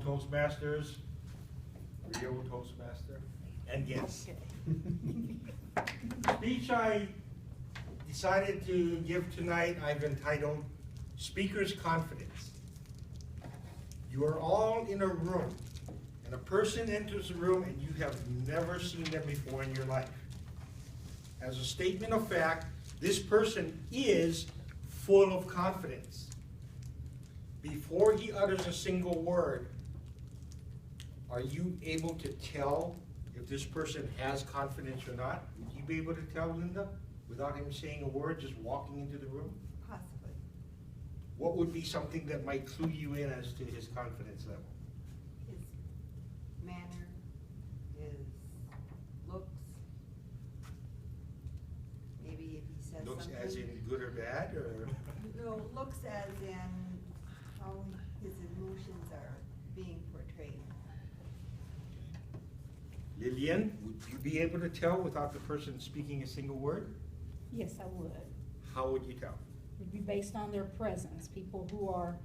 Toastmasters, Rio Toastmaster, and yes. Speech I decided to give tonight, I've entitled Speaker's Confidence. You are all in a room, and a person enters the room and you have never seen them before in your life. As a statement of fact, this person is full of confidence. Before he utters a single word, are you able to tell if this person has confidence or not? Would you be able to tell, Linda, without him saying a word, just walking into the room? Possibly. What would be something that might clue you in as to his confidence level? His manner, his looks. Maybe if he says Looks something. as in good or bad, or? No, looks as in how his emotions are being portrayed. Lillian, would you be able to tell without the person speaking a single word? Yes, I would. How would you tell? It would be based on their presence. People who are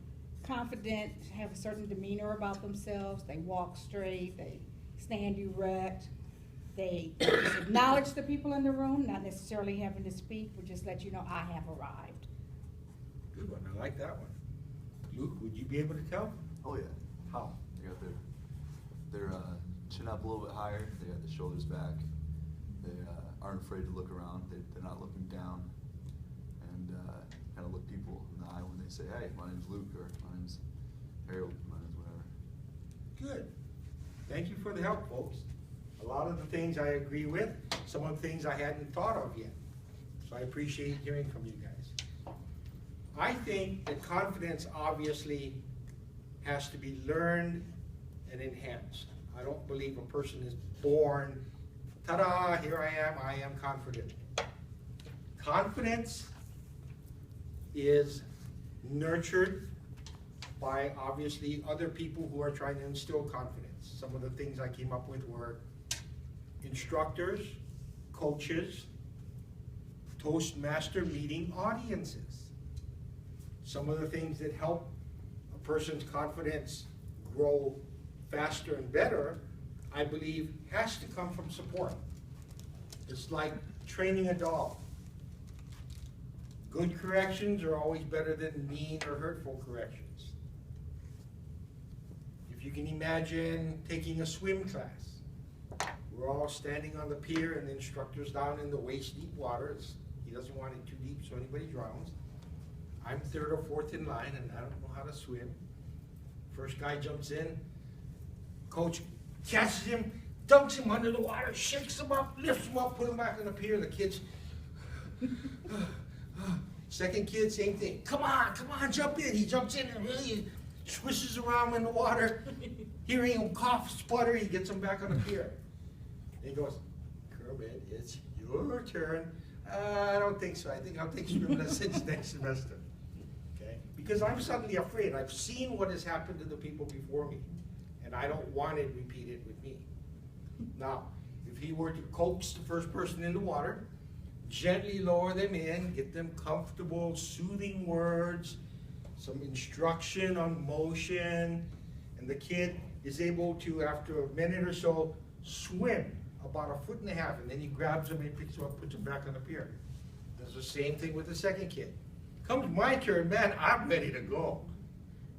confident, have a certain demeanor about themselves, they walk straight, they stand erect, they just acknowledge the people in the room, not necessarily having to speak, but just let you know, I have arrived. Good one, I like that one. Luke, would you be able to tell? Oh yeah. How? They got their chin up a little bit higher. They got the shoulders back. They aren't afraid to look around. They're not looking down, and kind of look people in the eye when they say, "Hey, my name's Luke," or "My name's Harold," "My name's whatever." Good. Thank you for the help, folks. A lot of the things I agree with, some of the things I hadn't thought of yet. So I appreciate hearing from you guys. I think that confidence obviously has to be learned and enhanced. I don't believe a person is born, ta-da, here I am confident. Confidence is nurtured by obviously other people who are trying to instill confidence. Some of the things I came up with were instructors, coaches, Toastmaster meeting audiences. Some of the things that help a person's confidence grow faster and better, I believe, has to come from support. It's like training a dog. Good corrections are always better than mean or hurtful corrections. If you can imagine taking a swim class, we're all standing on the pier and the instructor's down in the waist deep water. He doesn't want it too deep so anybody drowns. I'm third or fourth in line and I don't know how to swim. First guy jumps in, coach catches him, dunks him under the water, shakes him up, lifts him up, put him back on the pier. The kids, second kid, same thing. Come on, jump in. He jumps in and really swishes around in the water. Hearing him cough, sputter, he gets him back on the pier. He goes, Kermit, it's your turn. I don't think so. I think I'll take swim lessons next semester. Okay? Because I'm suddenly afraid. I've seen what has happened to the people before me, and I don't want it repeated with me. Now, if he were to coax the first person in the water, gently lower them in, get them comfortable, soothing words, some instruction on motion, and the kid is able to, after a minute or so, swim about 1.5 feet, and then he grabs him and he picks him up, puts him back on the pier. Does the same thing with the second kid. Comes my turn, man, I'm ready to go.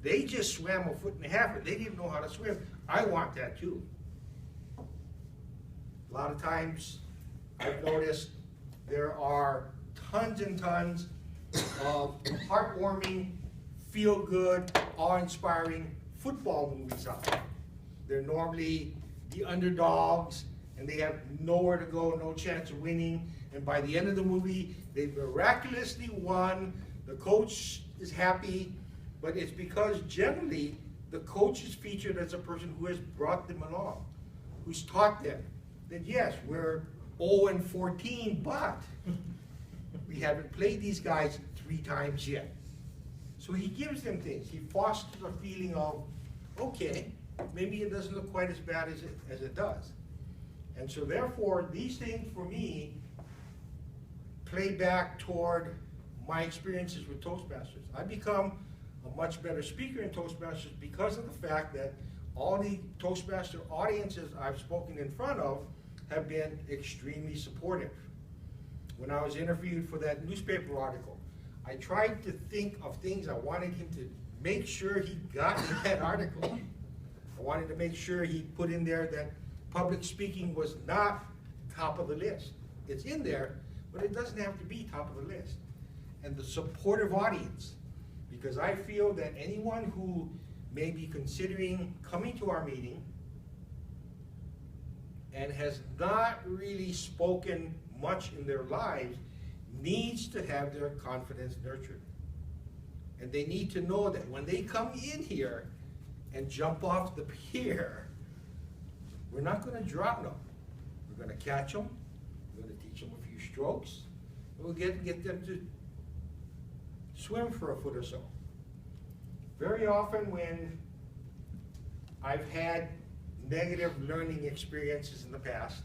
They just swam 1.5 feet and they didn't know how to swim. I want that too. A lot of times I've noticed there are tons and tons of heartwarming, feel-good, awe-inspiring football movies out there. They're normally the underdogs, and they have nowhere to go, no chance of winning. And by the end of the movie, they miraculously won. The coach is happy, but it's because generally the coach is featured as a person who has brought them along, who's taught them that yes, we're 0-14, but we haven't played these guys 3 times yet. So he gives them things. He fosters a feeling of, okay, maybe it doesn't look quite as bad as it does. And so therefore, these things for me play back toward my experiences with Toastmasters. I've become a much better speaker in Toastmasters because of the fact that all the Toastmaster audiences I've spoken in front of have been extremely supportive. When I was interviewed for that newspaper article, I tried to think of things I wanted him to make sure he got in that article. I wanted to make sure he put in there that public speaking was not top of the list. It's in there, but it doesn't have to be top of the list. And the supportive audience, because I feel that anyone who may be considering coming to our meeting and has not really spoken much in their lives needs to have their confidence nurtured. And they need to know that when they come in here and jump off the pier, we're not going to drop them. We're going to catch them. We're going to teach them a few strokes. And we'll get them to swim for a foot or so. Very often when I've had negative learning experiences in the past,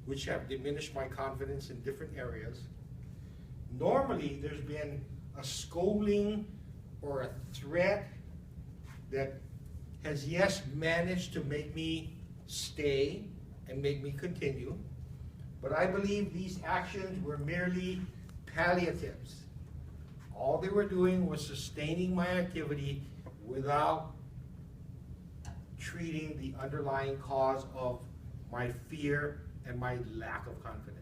which have diminished my confidence in different areas, normally there's been a scolding or a threat that has, yes, managed to make me stay and make me continue, but I believe these actions were merely palliatives. All they were doing was sustaining my activity without treating the underlying cause of my fear and my lack of confidence.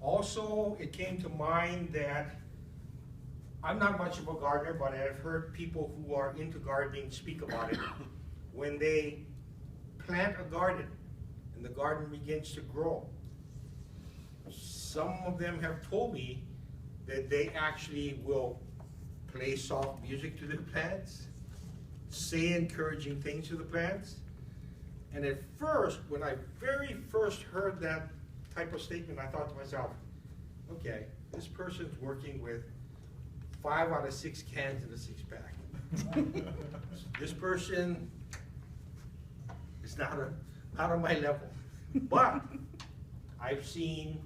Also, it came to mind that I'm not much of a gardener, but I've heard people who are into gardening speak about it. When they plant a garden and the garden begins to grow, some of them have told me that they actually will play soft music to the plants, say encouraging things to the plants. And at first, when I very first heard that type of statement, I thought to myself, okay, this person's working with 5 out of 6 cans in a 6-pack. This person is not on my level. But I've seen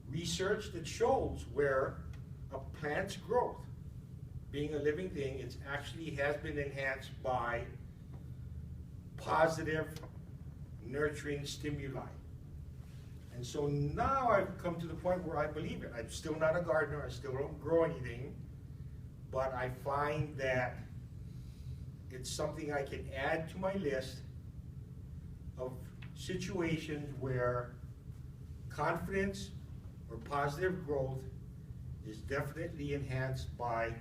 research that shows where a plant's growth, being a living thing, it actually has been enhanced by positive, nurturing stimuli. And so now I've come to the point where I believe it. I'm still not a gardener, I still don't grow anything, but I find that it's something I can add to my list of situations where confidence or positive growth is definitely enhanced by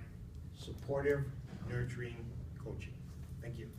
supportive, nurturing coaching. Thank you.